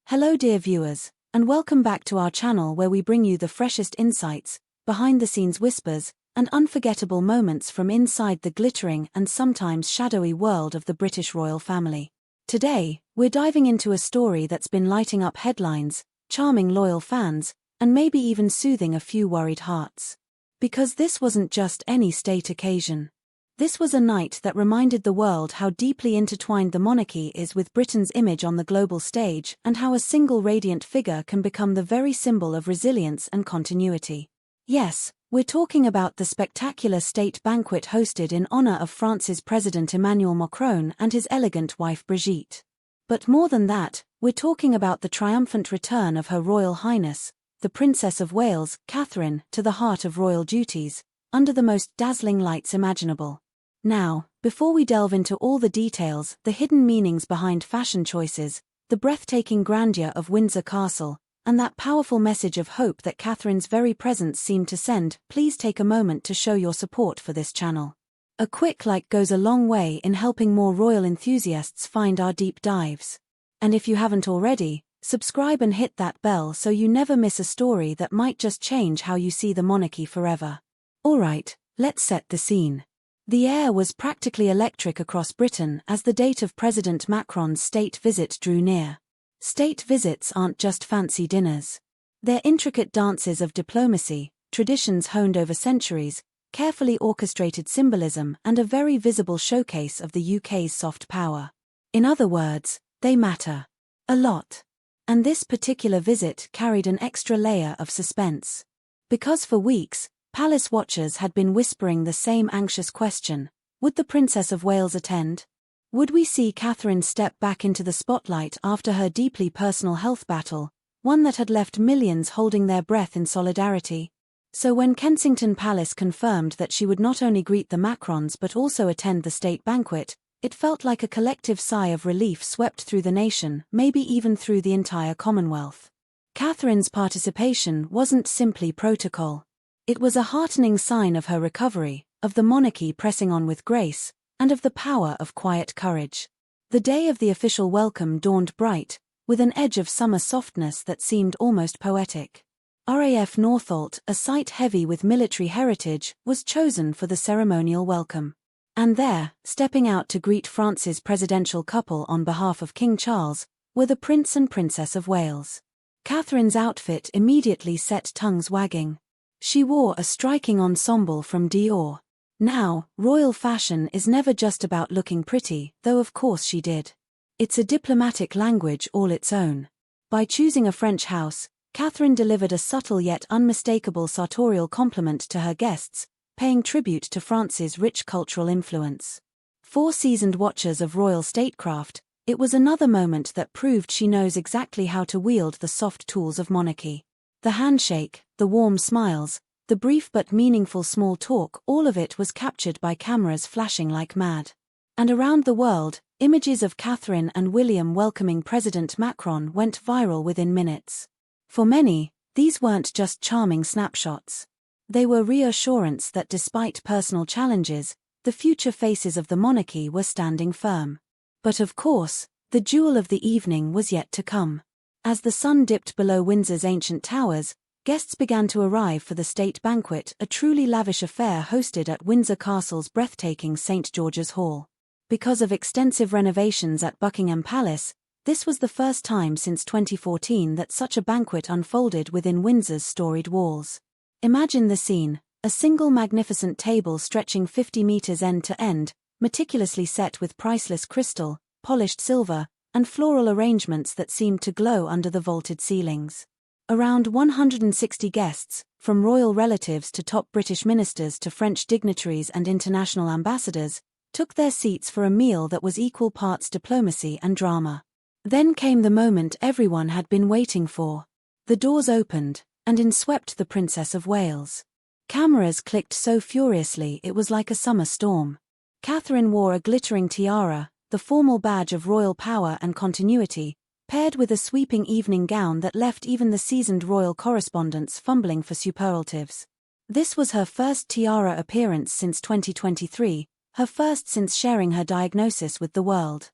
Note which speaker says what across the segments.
Speaker 1: Hello dear viewers, and welcome back to our channel where we bring you the freshest insights, behind-the-scenes whispers, and unforgettable moments from inside the glittering and sometimes shadowy world of the British royal family. Today, we're diving into a story that's been lighting up headlines, charming loyal fans, and maybe even soothing a few worried hearts. Because this wasn't just any state occasion. This was a night that reminded the world how deeply intertwined the monarchy is with Britain's image on the global stage and how a single radiant figure can become the very symbol of resilience and continuity. Yes, we're talking about the spectacular state banquet hosted in honor of France's President Emmanuel Macron and his elegant wife Brigitte. But more than that, we're talking about the triumphant return of Her Royal Highness, the Princess of Wales, Catherine, to the heart of royal duties, under the most dazzling lights imaginable. Now, before we delve into all the details, the hidden meanings behind fashion choices, the breathtaking grandeur of Windsor Castle, and that powerful message of hope that Catherine's very presence seemed to send, please take a moment to show your support for this channel. A quick like goes a long way in helping more royal enthusiasts find our deep dives. And if you haven't already, subscribe and hit that bell so you never miss a story that might just change how you see the monarchy forever. Alright, let's set the scene. The air was practically electric across Britain as the date of President Macron's state visit drew near. State visits aren't just fancy dinners. They're intricate dances of diplomacy, traditions honed over centuries, carefully orchestrated symbolism, and a very visible showcase of the UK's soft power. In other words, they matter. A lot. And this particular visit carried an extra layer of suspense. Because for weeks, palace watchers had been whispering the same anxious question: would the Princess of Wales attend? Would we see Catherine step back into the spotlight after her deeply personal health battle, one that had left millions holding their breath in solidarity? So when Kensington Palace confirmed that she would not only greet the Macrons but also attend the state banquet, it felt like a collective sigh of relief swept through the nation, maybe even through the entire Commonwealth. Catherine's participation wasn't simply protocol. It was a heartening sign of her recovery, of the monarchy pressing on with grace, and of the power of quiet courage. The day of the official welcome dawned bright, with an edge of summer softness that seemed almost poetic. RAF Northolt, a site heavy with military heritage, was chosen for the ceremonial welcome. And there, stepping out to greet France's presidential couple on behalf of King Charles, were the Prince and Princess of Wales. Catherine's outfit immediately set tongues wagging. She wore a striking ensemble from Dior. Now, royal fashion is never just about looking pretty, though of course she did. It's a diplomatic language all its own. By choosing a French house, Catherine delivered a subtle yet unmistakable sartorial compliment to her guests, paying tribute to France's rich cultural influence. For seasoned watchers of royal statecraft, it was another moment that proved she knows exactly how to wield the soft tools of monarchy. The handshake, the warm smiles, the brief but meaningful small talk, all of it was captured by cameras flashing like mad. And around the world, images of Catherine and William welcoming President Macron went viral within minutes. For many, these weren't just charming snapshots. They were reassurance that despite personal challenges, the future faces of the monarchy were standing firm. But of course, the jewel of the evening was yet to come. As the sun dipped below Windsor's ancient towers, guests began to arrive for the state banquet, a truly lavish affair hosted at Windsor Castle's breathtaking St. George's Hall. Because of extensive renovations at Buckingham Palace, this was the first time since 2014 that such a banquet unfolded within Windsor's storied walls. Imagine the scene: a single magnificent table stretching 50 meters end to end, meticulously set with priceless crystal, polished silver, and floral arrangements that seemed to glow under the vaulted ceilings. Around 160 guests, from royal relatives to top British ministers to French dignitaries and international ambassadors, took their seats for a meal that was equal parts diplomacy and drama. Then came the moment everyone had been waiting for. The doors opened, and in swept the Princess of Wales. Cameras clicked so furiously it was like a summer storm. Catherine wore a glittering tiara, the formal badge of royal power and continuity, paired with a sweeping evening gown that left even the seasoned royal correspondents fumbling for superlatives. This was her first tiara appearance since 2023, her first since sharing her diagnosis with the world.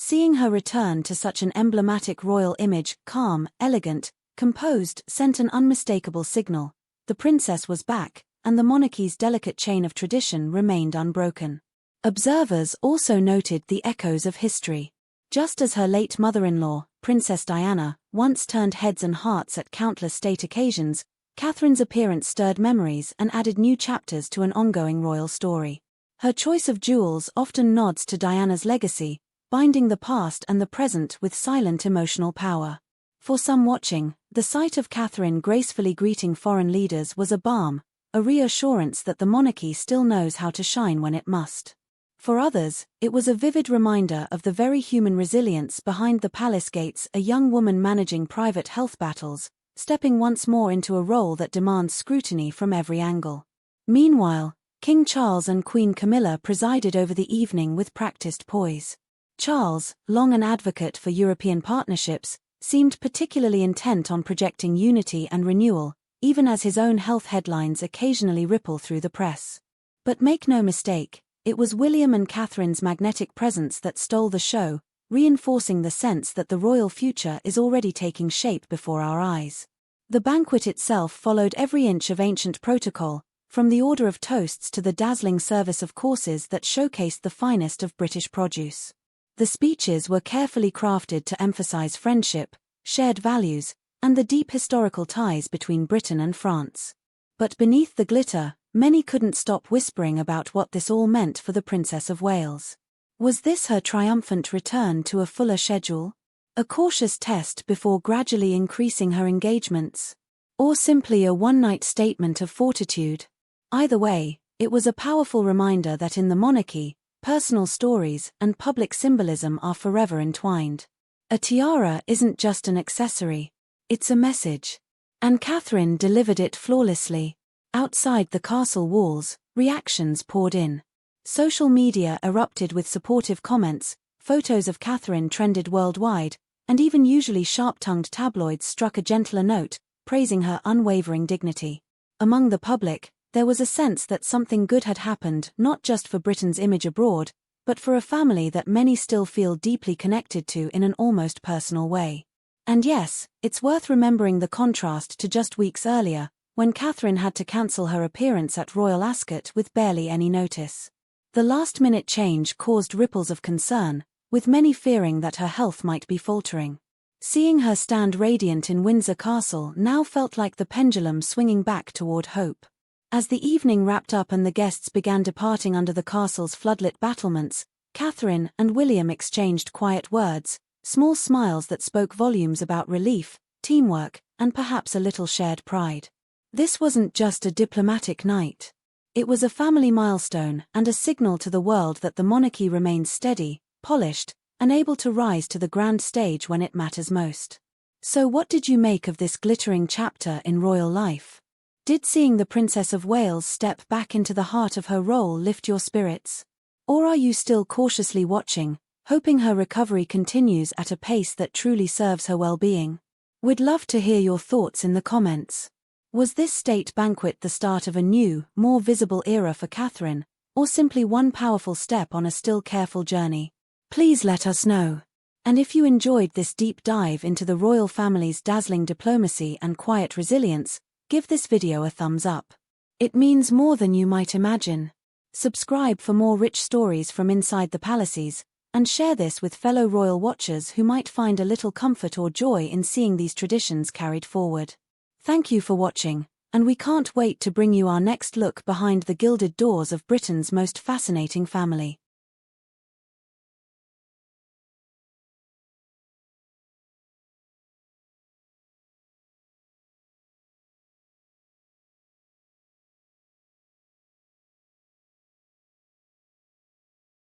Speaker 1: Seeing her return to such an emblematic royal image, calm, elegant, composed, sent an unmistakable signal. The princess was back, and the monarchy's delicate chain of tradition remained unbroken. Observers also noted the echoes of history. Just as her late mother-in-law, Princess Diana, once turned heads and hearts at countless state occasions, Catherine's appearance stirred memories and added new chapters to an ongoing royal story. Her choice of jewels often nods to Diana's legacy, binding the past and the present with silent emotional power. For some watching, the sight of Catherine gracefully greeting foreign leaders was a balm, a reassurance that the monarchy still knows how to shine when it must. For others, it was a vivid reminder of the very human resilience behind the palace gates, a young woman managing private health battles, stepping once more into a role that demands scrutiny from every angle. Meanwhile, King Charles and Queen Camilla presided over the evening with practiced poise. Charles, long an advocate for European partnerships, seemed particularly intent on projecting unity and renewal, even as his own health headlines occasionally ripple through the press. But make no mistake, it was William and Catherine's magnetic presence that stole the show, reinforcing the sense that the royal future is already taking shape before our eyes. The banquet itself followed every inch of ancient protocol, from the order of toasts to the dazzling service of courses that showcased the finest of British produce. The speeches were carefully crafted to emphasize friendship, shared values, and the deep historical ties between Britain and France. But beneath the glitter, many couldn't stop whispering about what this all meant for the Princess of Wales. Was this her triumphant return to a fuller schedule? A cautious test before gradually increasing her engagements? Or simply a one-night statement of fortitude? Either way, it was a powerful reminder that in the monarchy, personal stories and public symbolism are forever entwined. A tiara isn't just an accessory, it's a message. And Catherine delivered it flawlessly. Outside the castle walls, reactions poured in. Social media erupted with supportive comments, photos of Catherine trended worldwide, and even usually sharp-tongued tabloids struck a gentler note, praising her unwavering dignity. Among the public, there was a sense that something good had happened, not just for Britain's image abroad, but for a family that many still feel deeply connected to in an almost personal way. And yes, it's worth remembering the contrast to just weeks earlier, when Catherine had to cancel her appearance at Royal Ascot with barely any notice. The last-minute change caused ripples of concern, with many fearing that her health might be faltering. Seeing her stand radiant in Windsor Castle now felt like the pendulum swinging back toward hope. As the evening wrapped up and the guests began departing under the castle's floodlit battlements, Catherine and William exchanged quiet words, small smiles that spoke volumes about relief, teamwork, and perhaps a little shared pride. This wasn't just a diplomatic night. It was a family milestone and a signal to the world that the monarchy remains steady, polished, and able to rise to the grand stage when it matters most. So what did you make of this glittering chapter in royal life? Did seeing the Princess of Wales step back into the heart of her role lift your spirits? Or are you still cautiously watching, hoping her recovery continues at a pace that truly serves her well-being? We'd love to hear your thoughts in the comments. Was this state banquet the start of a new, more visible era for Catherine, or simply one powerful step on a still careful journey? Please let us know. And if you enjoyed this deep dive into the royal family's dazzling diplomacy and quiet resilience, give this video a thumbs up. It means more than you might imagine. Subscribe for more rich stories from inside the palaces, and share this with fellow royal watchers who might find a little comfort or joy in seeing these traditions carried forward. Thank you for watching, and we can't wait to bring you our next look behind the gilded doors of Britain's most fascinating family.